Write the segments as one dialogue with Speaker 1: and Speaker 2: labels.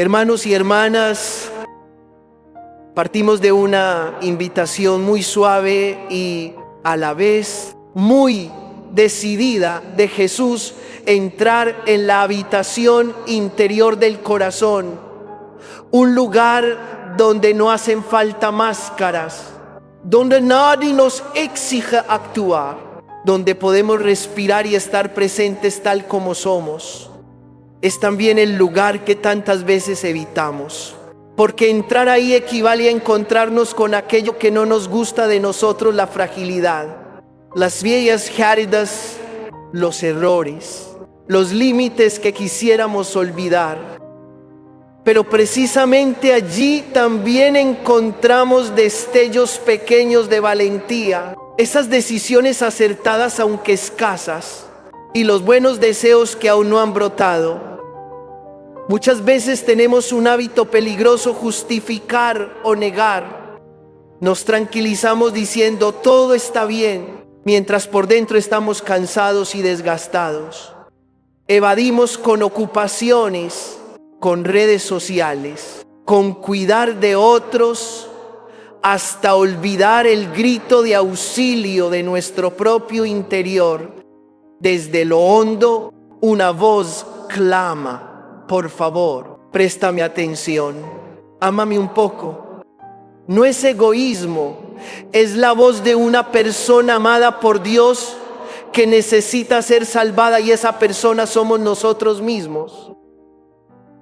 Speaker 1: Hermanos y hermanas, partimos de una invitación muy suave y a la vez muy decidida de Jesús entrar en la habitación interior del corazón, un lugar donde no hacen falta máscaras, donde nadie nos exige actuar, donde podemos respirar y estar presentes tal como somos. Es también el lugar que tantas veces evitamos, porque entrar ahí equivale a encontrarnos con aquello que no nos gusta de nosotros, la fragilidad, las viejas heridas, los errores, los límites que quisiéramos olvidar. Pero precisamente allí también encontramos destellos pequeños de valentía, esas decisiones acertadas aunque escasas, y los buenos deseos que aún no han brotado. Muchas veces tenemos un hábito peligroso: justificar o negar. Nos tranquilizamos diciendo todo está bien, mientras por dentro estamos cansados y desgastados. Evadimos con ocupaciones, con redes sociales, con cuidar de otros, hasta olvidar el grito de auxilio de nuestro propio interior. Desde lo hondo, una voz clama: por favor, préstame atención, ámame un poco. No es egoísmo, es la voz de una persona amada por Dios que necesita ser salvada, y esa persona somos nosotros mismos.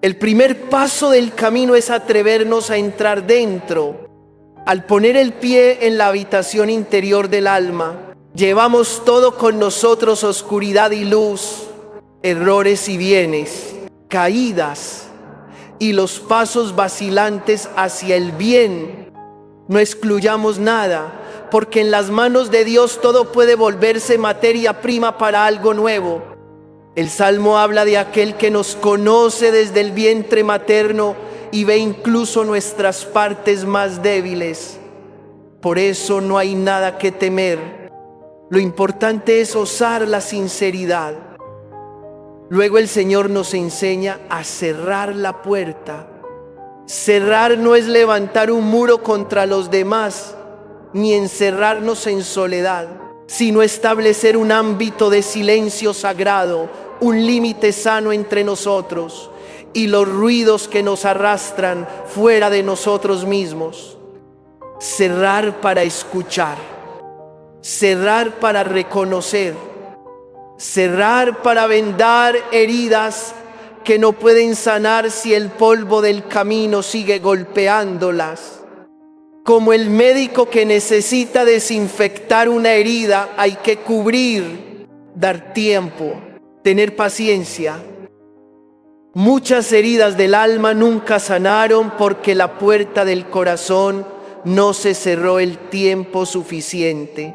Speaker 1: El primer paso del camino es atrevernos a entrar dentro. Al poner el pie en la habitación interior del alma, llevamos todo con nosotros: oscuridad y luz, errores y bienes, caídas y los pasos vacilantes hacia el bien. No excluyamos nada, porque en las manos de Dios todo puede volverse materia prima para algo nuevo. El Salmo habla de aquel que nos conoce desde el vientre materno y ve incluso nuestras partes más débiles. Por eso no hay nada que temer. Lo importante es osar la sinceridad. Luego el Señor nos enseña a cerrar la puerta. Cerrar no es levantar un muro contra los demás, ni encerrarnos en soledad, sino establecer un ámbito de silencio sagrado, un límite sano entre nosotros y los ruidos que nos arrastran fuera de nosotros mismos. Cerrar para escuchar, cerrar para reconocer, cerrar para vendar heridas que no pueden sanar si el polvo del camino sigue golpeándolas. Como el médico que necesita desinfectar una herida, hay que cubrir, dar tiempo, tener paciencia. Muchas heridas del alma nunca sanaron porque la puerta del corazón no se cerró el tiempo suficiente.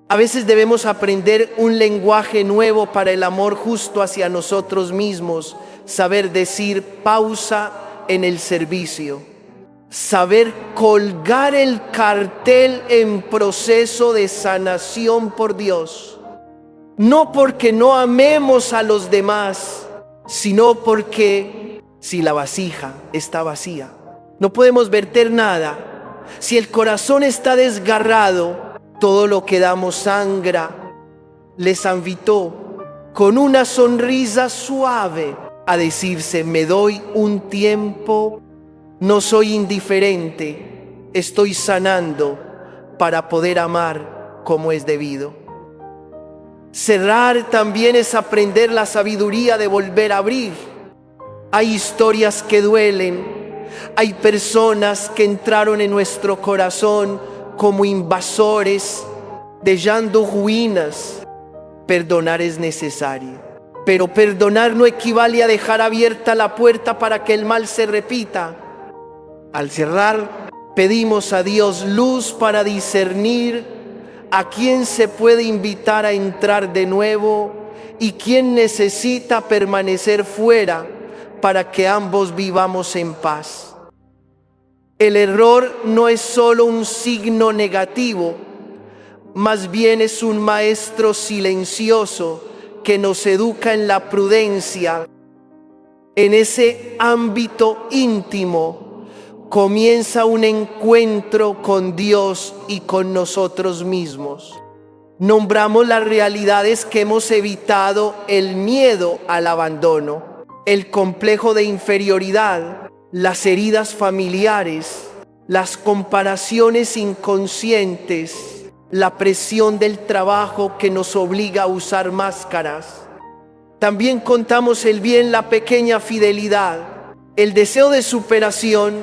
Speaker 1: A veces debemos aprender un lenguaje nuevo para el amor justo hacia nosotros mismos, saber decir pausa en el servicio, saber colgar el cartel en proceso de sanación por Dios, no porque no amemos a los demás, sino porque si la vasija está vacía, no podemos verter nada. Si el corazón está desgarrado, todo lo que damos sangra. Les invitó con una sonrisa suave a decirse: me doy un tiempo, no soy indiferente, estoy sanando para poder amar como es debido. Cerrar también es aprender la sabiduría de volver a abrir. Hay historias que duelen, hay personas que entraron en nuestro corazón como invasores, dejando ruinas. Perdonar es necesario, pero perdonar no equivale a dejar abierta la puerta para que el mal se repita. Al cerrar, pedimos a Dios luz para discernir a quién se puede invitar a entrar de nuevo y quién necesita permanecer fuera para que ambos vivamos en paz. El error no es solo un signo negativo, más bien es un maestro silencioso que nos educa en la prudencia. En ese ámbito íntimo comienza un encuentro con Dios y con nosotros mismos. Nombramos las realidades que hemos evitado: el miedo al abandono, el complejo de inferioridad, las heridas familiares, las comparaciones inconscientes, la presión del trabajo que nos obliga a usar máscaras. También contamos el bien, la pequeña fidelidad, el deseo de superación,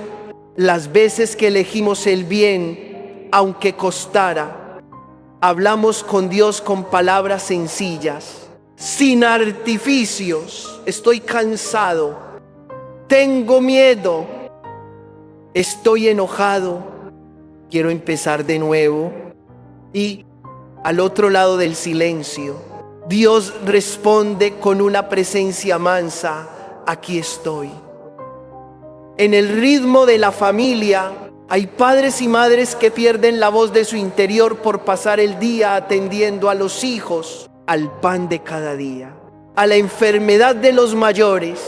Speaker 1: las veces que elegimos el bien, aunque costara. Hablamos con Dios con palabras sencillas, sin artificios. Estoy cansado, tengo miedo, estoy enojado, quiero empezar de nuevo. Y al otro lado del silencio, Dios responde con una presencia mansa: aquí estoy. En el ritmo de la familia hay padres y madres que pierden la voz de su interior por pasar el día atendiendo a los hijos, al pan de cada día, a la enfermedad de los mayores.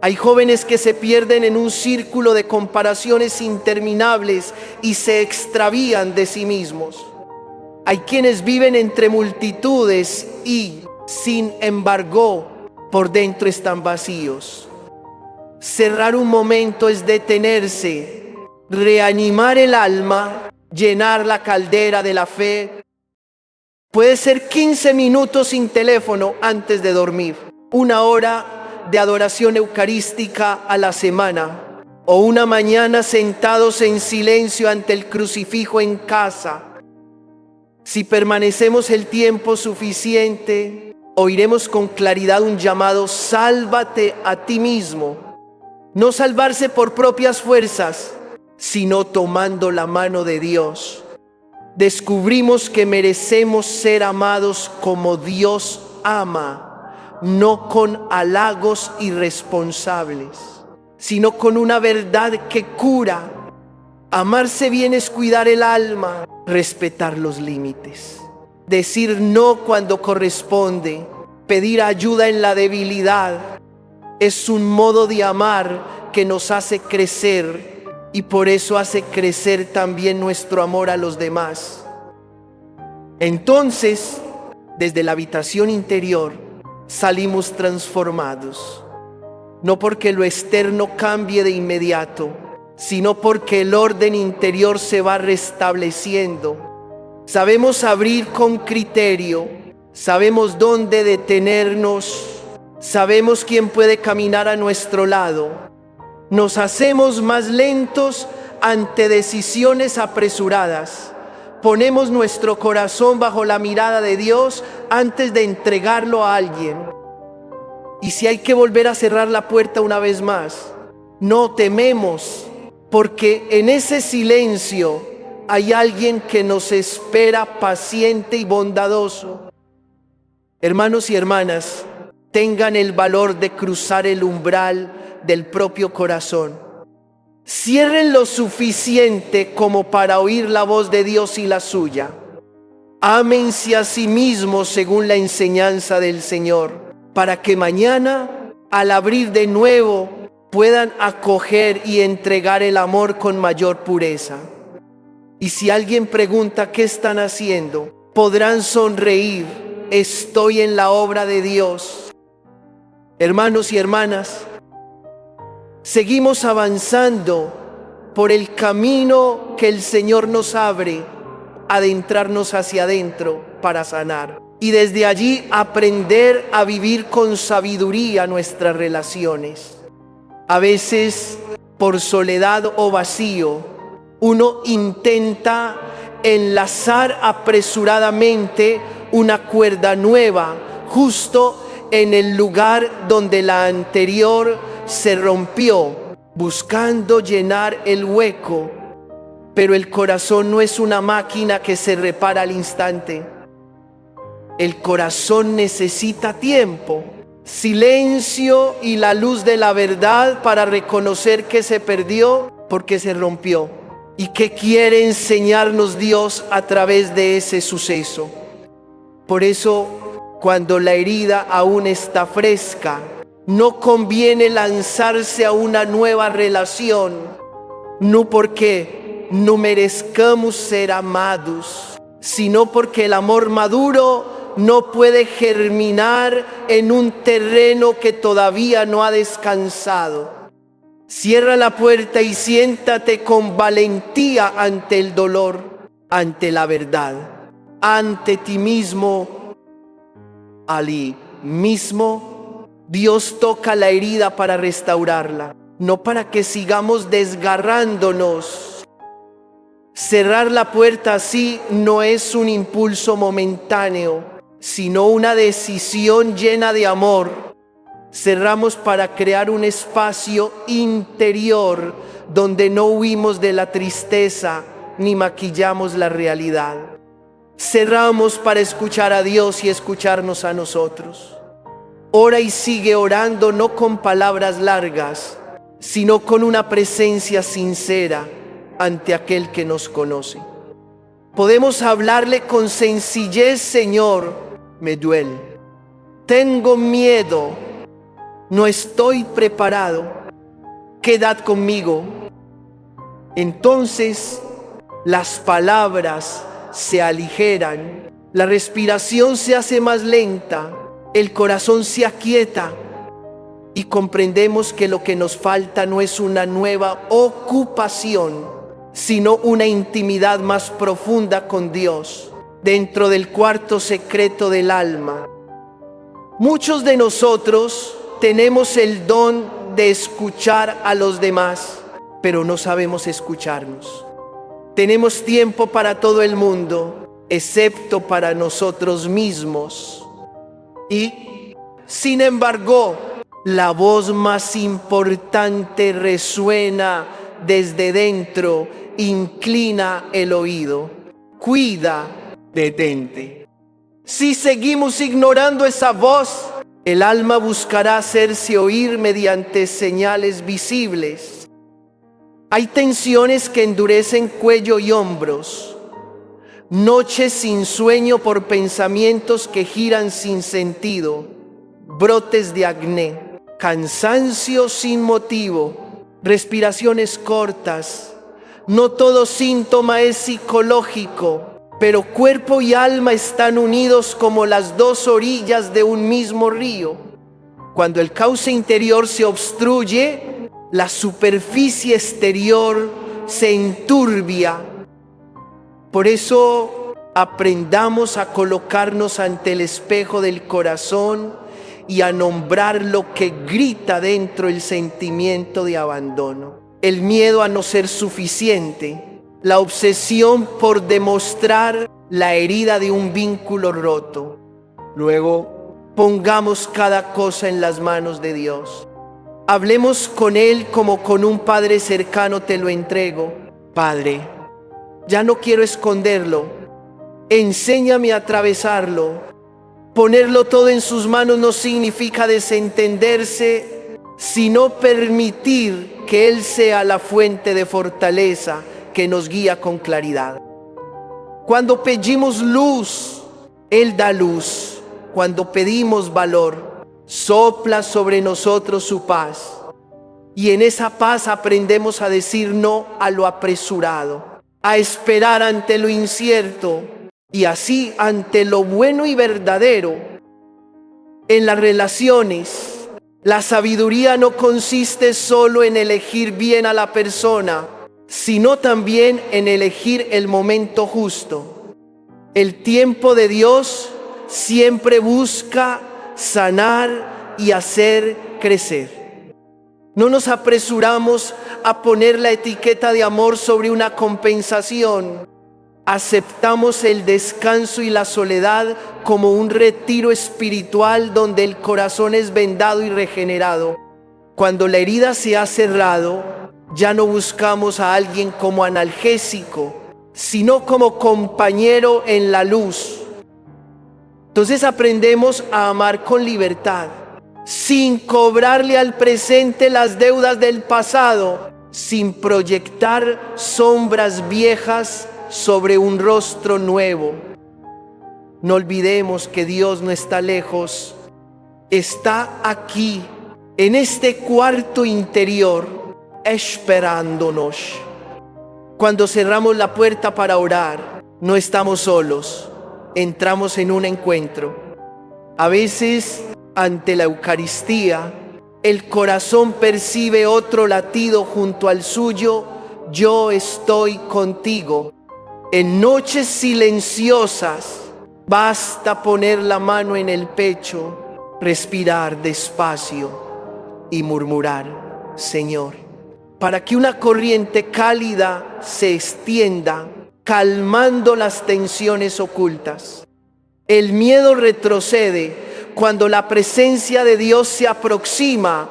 Speaker 1: Hay jóvenes que se pierden en un círculo de comparaciones interminables y se extravían de sí mismos. Hay quienes viven entre multitudes y, sin embargo, por dentro están vacíos. Cerrar un momento es detenerse, reanimar el alma, llenar la caldera de la fe. Puede ser 15 minutos sin teléfono antes de dormir, 1 hora de adoración eucarística a la semana, o una mañana sentados en silencio ante el crucifijo en casa. Si permanecemos el tiempo suficiente, oiremos con claridad un llamado: sálvate a ti mismo. No salvarse por propias fuerzas, sino tomando la mano de Dios. Descubrimos que merecemos ser amados como Dios ama, no con halagos irresponsables, sino con una verdad que cura. Amarse bien es cuidar el alma, respetar los límites, decir no cuando corresponde, pedir ayuda en la debilidad. Es un modo de amar que nos hace crecer, y por eso hace crecer también nuestro amor a los demás. Entonces, desde la habitación interior salimos transformados, no porque lo externo cambie de inmediato, sino porque el orden interior se va restableciendo. Sabemos abrir con criterio, sabemos dónde detenernos, sabemos quién puede caminar a nuestro lado. Nos hacemos más lentos ante decisiones apresuradas. Ponemos nuestro corazón bajo la mirada de Dios antes de entregarlo a alguien. Y si hay que volver a cerrar la puerta una vez más, no tememos, porque en ese silencio hay alguien que nos espera, paciente y bondadoso. Hermanos y hermanas, tengan el valor de cruzar el umbral del propio corazón. Cierren lo suficiente como para oír la voz de Dios y la suya. Ámense a sí mismos según la enseñanza del Señor, para que mañana, al abrir de nuevo, puedan acoger y entregar el amor con mayor pureza. Y si alguien pregunta qué están haciendo, podrán sonreír: estoy en la obra de Dios. Hermanos y hermanas, seguimos avanzando por el camino que el Señor nos abre, adentrarnos hacia adentro para sanar. Y desde allí aprender a vivir con sabiduría nuestras relaciones. A veces, por soledad o vacío, uno intenta enlazar apresuradamente una cuerda nueva, justo en el lugar donde la anterior se rompió, buscando llenar el hueco. Pero el corazón no es una máquina que se repara al instante. El corazón necesita tiempo, silencio y la luz de la verdad para reconocer que se perdió porque se rompió. ¿Y qué quiere enseñarnos Dios a través de ese suceso? Por eso, cuando la herida aún está fresca, no conviene lanzarse a una nueva relación, no porque no merezcamos ser amados, sino porque el amor maduro no puede germinar en un terreno que todavía no ha descansado. Cierra la puerta y siéntate con valentía ante el dolor, ante la verdad, ante ti mismo. Allí mismo Dios toca la herida para restaurarla, no para que sigamos desgarrándonos. Cerrar la puerta así no es un impulso momentáneo, sino una decisión llena de amor. Cerramos para crear un espacio interior donde no huimos de la tristeza ni maquillamos la realidad. Cerramos para escuchar a Dios y escucharnos a nosotros. Ora y sigue orando, no con palabras largas, sino con una presencia sincera ante aquel que nos conoce. Podemos hablarle con sencillez: Señor, me duele, tengo miedo, no estoy preparado, quedad conmigo. Entonces las palabras se aligeran, la respiración se hace más lenta, el corazón se aquieta y comprendemos que lo que nos falta no es una nueva ocupación, sino una intimidad más profunda con Dios, dentro del cuarto secreto del alma. Muchos de nosotros tenemos el don de escuchar a los demás, pero no sabemos escucharnos. Tenemos tiempo para todo el mundo, excepto para nosotros mismos. Y, sin embargo, la voz más importante resuena desde dentro, inclina el oído. Cuida, detente. Si seguimos ignorando esa voz, el alma buscará hacerse oír mediante señales visibles. Hay tensiones que endurecen cuello y hombros, noches sin sueño por pensamientos que giran sin sentido, brotes de acné, cansancio sin motivo, respiraciones cortas. No todo síntoma es psicológico, pero cuerpo y alma están unidos como las dos orillas de un mismo río. Cuando el cauce interior se obstruye, la superficie exterior se enturbia. Por eso aprendamos a colocarnos ante el espejo del corazón y a nombrar lo que grita dentro el sentimiento de abandono. El miedo a no ser suficiente, la obsesión por demostrar la herida de un vínculo roto. Luego, pongamos cada cosa en las manos de Dios. Hablemos con Él como con un padre cercano. Te lo entrego, Padre. Ya no quiero esconderlo. Enséñame a atravesarlo. Ponerlo todo en sus manos no significa desentenderse, sino permitir que Él sea la fuente de fortaleza que nos guía con claridad. Cuando pedimos luz, Él da luz. Cuando pedimos valor, sopla sobre nosotros su paz. Y en esa paz aprendemos a decir no a lo apresurado, a esperar ante lo incierto y así ante lo bueno y verdadero. En las relaciones, la sabiduría no consiste solo en elegir bien a la persona, sino también en elegir el momento justo. El tiempo de Dios siempre busca sanar y hacer crecer. No nos apresuramos a poner la etiqueta de amor sobre una compensación. Aceptamos el descanso y la soledad como un retiro espiritual donde el corazón es vendado y regenerado. Cuando la herida se ha cerrado, ya no buscamos a alguien como analgésico, sino como compañero en la luz. Entonces aprendemos a amar con libertad, sin cobrarle al presente las deudas del pasado, sin proyectar sombras viejas sobre un rostro nuevo. No olvidemos que Dios no está lejos, está aquí en este cuarto interior, esperándonos. Cuando cerramos la puerta para orar, no estamos solos, entramos en un encuentro. A veces, ante la Eucaristía, el corazón percibe otro latido junto al suyo. Yo estoy contigo. En noches silenciosas, basta poner la mano en el pecho, respirar despacio y murmurar: Señor, para que una corriente cálida se extienda, calmando las tensiones ocultas. El miedo retrocede cuando la presencia de Dios se aproxima,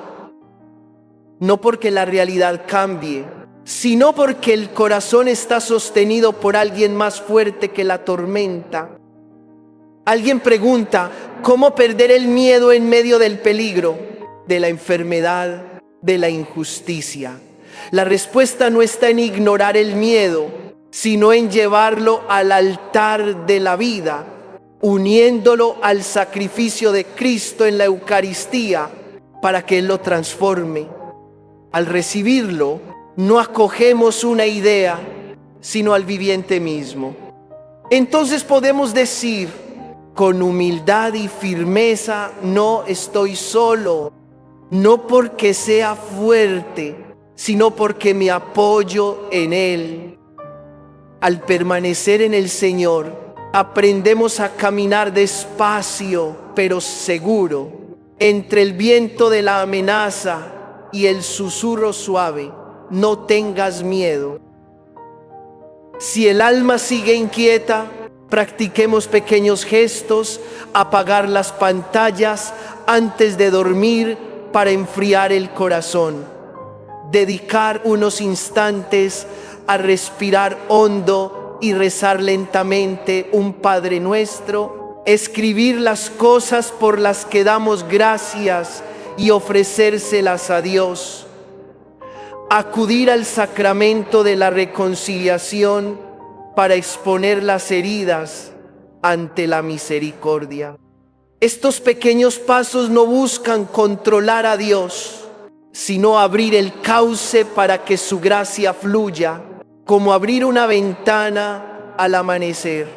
Speaker 1: no porque la realidad cambie, sino porque el corazón está sostenido por alguien más fuerte que la tormenta. Alguien pregunta: ¿cómo perder el miedo en medio del peligro, de la enfermedad, de la injusticia? La respuesta no está en ignorar el miedo, sino en llevarlo al altar de la vida, uniéndolo al sacrificio de Cristo en la Eucaristía para que Él lo transforme. Al recibirlo, no acogemos una idea, sino al viviente mismo. Entonces podemos decir con humildad y firmeza: no estoy solo, no porque sea fuerte, sino porque me apoyo en Él. Al permanecer en el Señor, aprendemos a caminar despacio, pero seguro, entre el viento de la amenaza y el susurro suave: no tengas miedo. Si el alma sigue inquieta, practiquemos pequeños gestos, apagar las pantallas antes de dormir para enfriar el corazón. Dedicar unos instantes a respirar hondo y rezar lentamente un Padre Nuestro, escribir las cosas por las que damos gracias y ofrecérselas a Dios, acudir al sacramento de la reconciliación para exponer las heridas ante la misericordia. Estos pequeños pasos no buscan controlar a Dios, sino abrir el cauce para que su gracia fluya, como abrir una ventana al amanecer.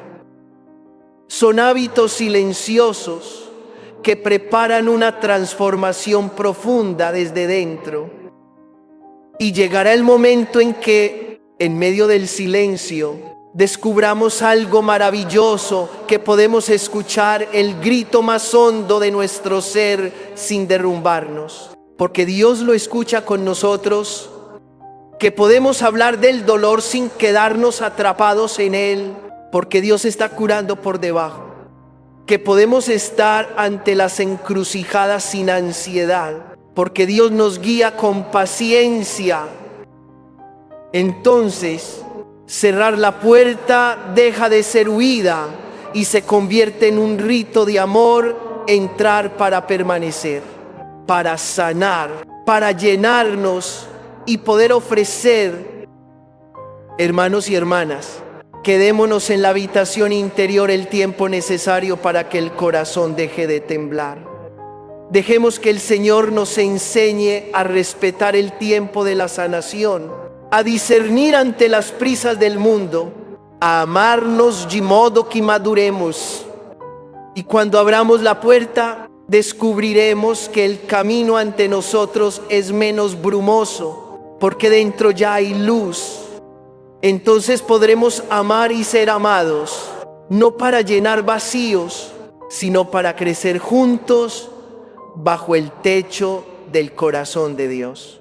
Speaker 1: Son hábitos silenciosos que preparan una transformación profunda desde dentro. Y llegará el momento en que, en medio del silencio, descubramos algo maravilloso, que podemos escuchar el grito más hondo de nuestro ser sin derrumbarnos. Porque Dios lo escucha con nosotros, que podemos hablar del dolor sin quedarnos atrapados en él, porque Dios está curando por debajo. Que podemos estar ante las encrucijadas sin ansiedad, porque Dios nos guía con paciencia. Entonces, cerrar la puerta deja de ser huida y se convierte en un rito de amor: entrar para permanecer, para sanar, para llenarnos y poder ofrecer. Hermanos y hermanas, quedémonos en la habitación interior el tiempo necesario para que el corazón deje de temblar. Dejemos que el Señor nos enseñe a respetar el tiempo de la sanación, a discernir ante las prisas del mundo, a amarnos de modo que maduremos. Y cuando abramos la puerta, descubriremos que el camino ante nosotros es menos brumoso, porque dentro ya hay luz. Entonces podremos amar y ser amados, no para llenar vacíos, sino para crecer juntos bajo el techo del corazón de Dios.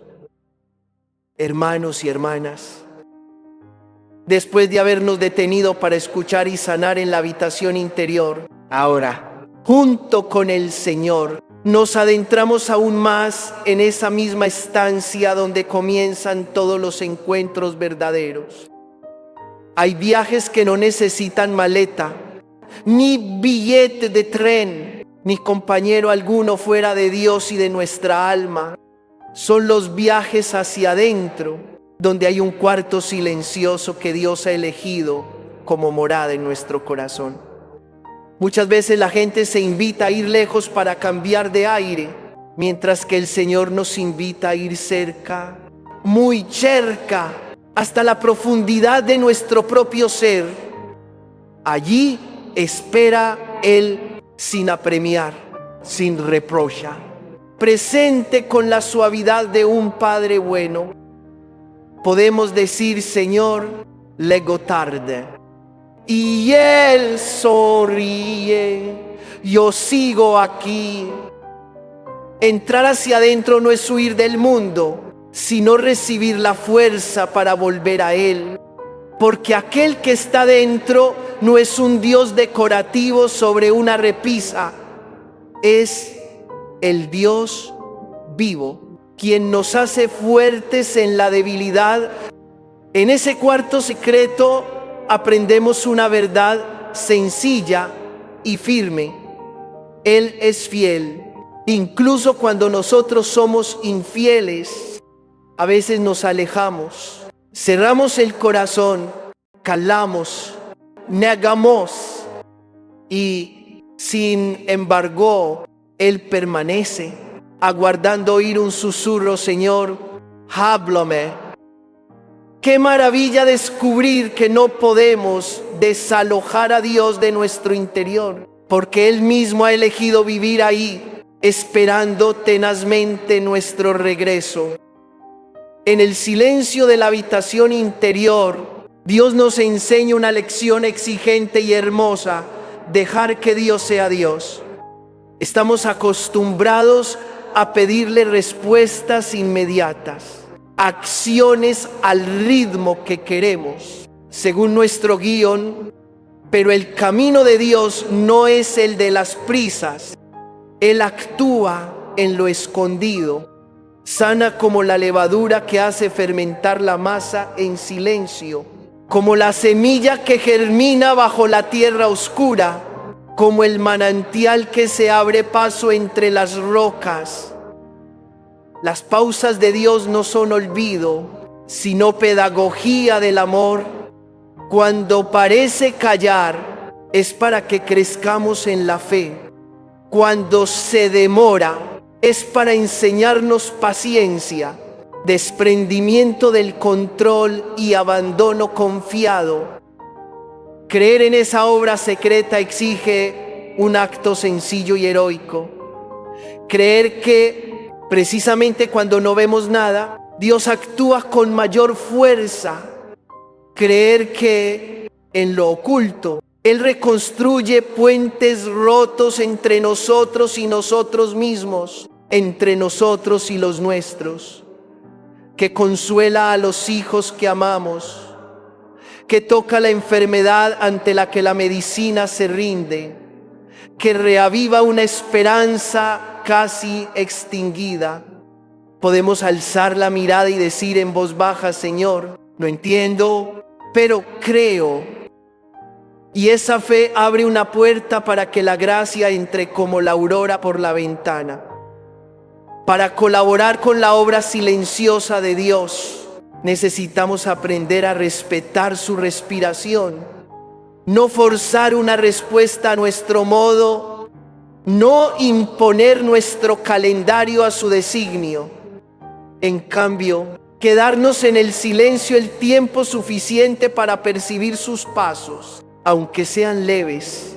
Speaker 1: Hermanos y hermanas, después de habernos detenido para escuchar y sanar en la habitación interior, ahora, junto con el Señor, nos adentramos aún más en esa misma estancia donde comienzan todos los encuentros verdaderos. Hay viajes que no necesitan maleta, ni billete de tren, ni compañero alguno fuera de Dios y de nuestra alma. Son los viajes hacia adentro, donde hay un cuarto silencioso que Dios ha elegido como morada en nuestro corazón. Muchas veces la gente se invita a ir lejos para cambiar de aire, mientras que el Señor nos invita a ir cerca, muy cerca, hasta la profundidad de nuestro propio ser. Allí espera Él sin apremiar, sin reprocha, presente con la suavidad de un Padre bueno. Podemos decir: Señor, lego tarde. Y Él sonríe: yo sigo aquí. Entrar hacia adentro no es huir del mundo, sino recibir la fuerza para volver a Él. Porque aquel que está dentro no es un Dios decorativo sobre una repisa, es el Dios vivo, quien nos hace fuertes en la debilidad. En ese cuarto secreto aprendemos una verdad sencilla y firme: Él es fiel. Incluso cuando nosotros somos infieles, a veces nos alejamos, cerramos el corazón, calamos, negamos, y sin embargo, Él permanece, aguardando oír un susurro: Señor, háblame. Qué maravilla descubrir que no podemos desalojar a Dios de nuestro interior, porque Él mismo ha elegido vivir ahí, esperando tenazmente nuestro regreso. En el silencio de la habitación interior, Dios nos enseña una lección exigente y hermosa: dejar que Dios sea Dios. Estamos acostumbrados a pedirle respuestas inmediatas, acciones al ritmo que queremos, según nuestro guión, pero el camino de Dios no es el de las prisas. Él actúa en lo escondido, sana como la levadura que hace fermentar la masa en silencio, como la semilla que germina bajo la tierra oscura, como el manantial que se abre paso entre las rocas. Las pausas de Dios no son olvido, sino pedagogía del amor. Cuando parece callar, es para que crezcamos en la fe. Cuando se demora, es para enseñarnos paciencia, desprendimiento del control y abandono confiado. Creer en esa obra secreta exige un acto sencillo y heroico. Creer que precisamente cuando no vemos nada, Dios actúa con mayor fuerza. Creer que en lo oculto Él reconstruye puentes rotos entre nosotros y nosotros mismos, entre nosotros y los nuestros, que consuela a los hijos que amamos, que toca la enfermedad ante la que la medicina se rinde, que reaviva una esperanza casi extinguida. Podemos alzar la mirada y decir en voz baja: Señor, no entiendo, pero creo. Y esa fe abre una puerta para que la gracia entre como la aurora por la ventana. Para colaborar con la obra silenciosa de Dios, necesitamos aprender a respetar su respiración, no forzar una respuesta a nuestro modo, no imponer nuestro calendario a su designio. En cambio, quedarnos en el silencio el tiempo suficiente para percibir sus pasos, aunque sean leves.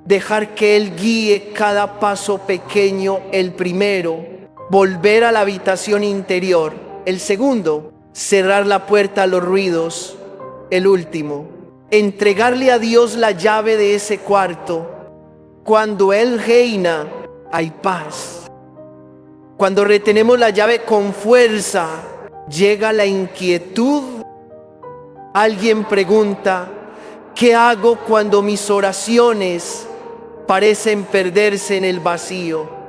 Speaker 1: Dejar que Él guíe cada paso pequeño, el primero. Volver a la habitación interior, el segundo. Cerrar la puerta a los ruidos, el último. Entregarle a Dios la llave de ese cuarto. Cuando Él reina, hay paz. Cuando retenemos la llave con fuerza, llega la inquietud. Alguien pregunta: ¿qué hago cuando mis oraciones parecen perderse en el vacío?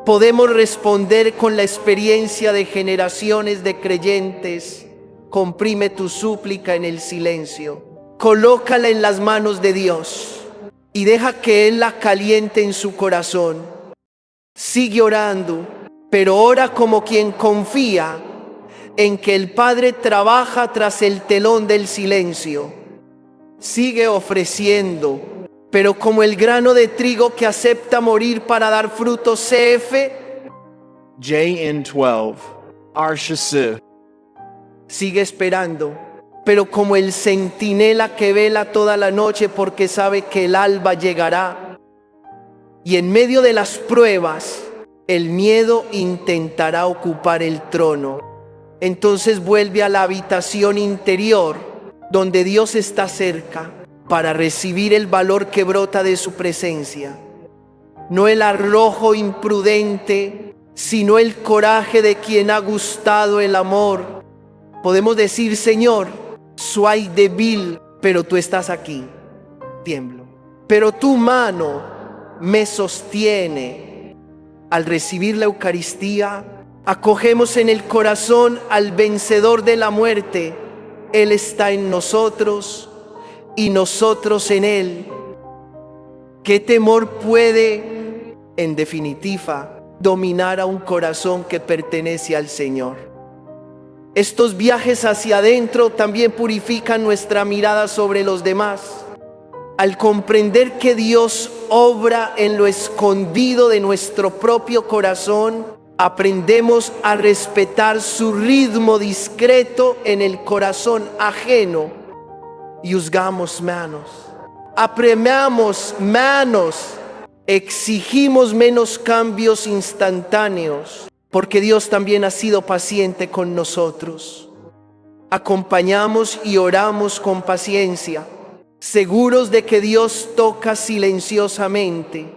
Speaker 1: Podemos responder con la experiencia de generaciones de creyentes: comprime tu súplica en el silencio, colócala en las manos de Dios y deja que Él la caliente en su corazón. Sigue orando, pero ora como quien confía en que el Padre trabaja tras el telón del silencio. Sigue ofreciendo, pero como el grano de trigo que acepta morir para dar fruto CF,
Speaker 2: JN12, Arshası.
Speaker 1: Sigue esperando, pero como el centinela que vela toda la noche porque sabe que el alba llegará. Y en medio de las pruebas, el miedo intentará ocupar el trono. Entonces vuelve a la habitación interior, donde Dios está cerca, para recibir el valor que brota de su presencia. No el arrojo imprudente, sino el coraje de quien ha gustado el amor. Podemos decir: Señor, soy débil, pero tú estás aquí. Tiemblo, pero tu mano me sostiene. Al recibir la Eucaristía, acogemos en el corazón al vencedor de la muerte. Él está en nosotros y nosotros en Él. ¿Qué temor puede, en definitiva, dominar a un corazón que pertenece al Señor? Estos viajes hacia adentro también purifican nuestra mirada sobre los demás. Al comprender que Dios obra en lo escondido de nuestro propio corazón, aprendemos a respetar su ritmo discreto en el corazón ajeno. Y juzgamos manos, apremiamos manos, exigimos menos cambios instantáneos, porque Dios también ha sido paciente con nosotros. Acompañamos y oramos con paciencia, seguros de que Dios toca silenciosamente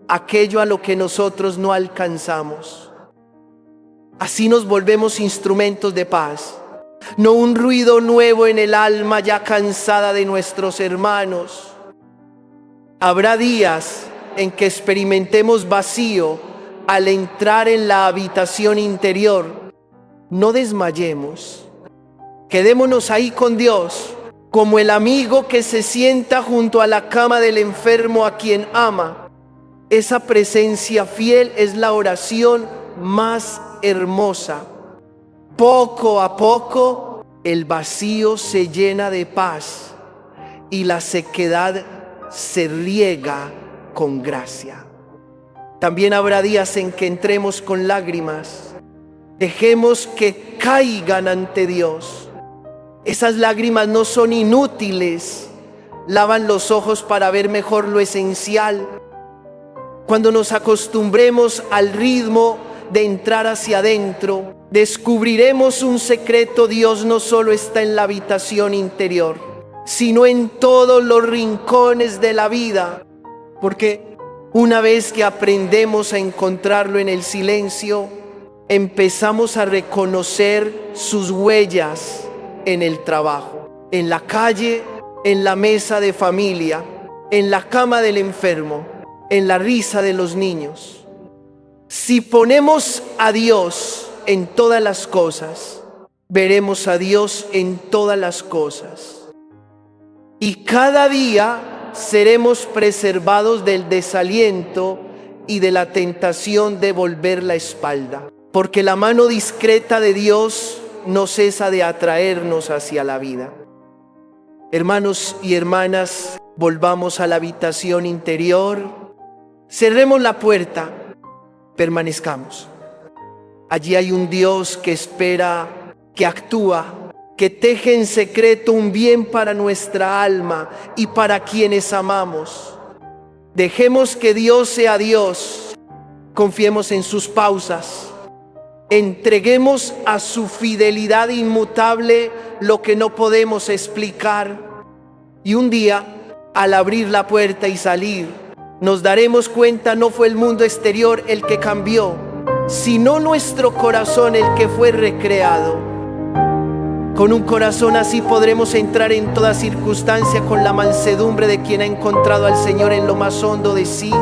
Speaker 1: aquello a lo que nosotros no alcanzamos. Así nos volvemos instrumentos de paz, no un ruido nuevo en el alma ya cansada de nuestros hermanos. Habrá días en que experimentemos vacío al entrar en la habitación interior. No desmayemos, quedémonos ahí con Dios, como el amigo que se sienta junto a la cama del enfermo a quien ama. Esa presencia fiel es la oración más hermosa. Poco a poco el vacío se llena de paz y la sequedad se riega con gracia. También habrá días en que entremos con lágrimas. Dejemos que caigan ante Dios. Esas lágrimas no son inútiles. Lavan los ojos para ver mejor lo esencial. Cuando nos acostumbremos al ritmo de entrar hacia adentro, descubriremos un secreto. Dios no solo está en la habitación interior, sino en todos los rincones de la vida. Porque una vez que aprendemos a encontrarlo en el silencio, empezamos a reconocer sus huellas en el trabajo, en la calle, en la mesa de familia, en la cama del enfermo, en la risa de los niños. Si ponemos a Dios en todas las cosas, veremos a Dios en todas las cosas. Y cada día seremos preservados del desaliento y de la tentación de volver la espalda, porque la mano discreta de Dios no cesa de atraernos hacia la vida. Hermanos y hermanas, volvamos a la habitación interior, cerremos la puerta, permanezcamos. Allí hay un Dios que espera, que actúa, que teje en secreto un bien para nuestra alma y para quienes amamos. Dejemos que Dios sea Dios, confiemos en sus pausas, entreguemos a su fidelidad inmutable lo que no podemos explicar, y un día, al abrir la puerta y salir, nos daremos cuenta no fue el mundo exterior el que cambió, sino nuestro corazón el que fue recreado. Con un corazón así podremos entrar en toda circunstancia con la mansedumbre de quien ha encontrado al Señor en lo más hondo de sí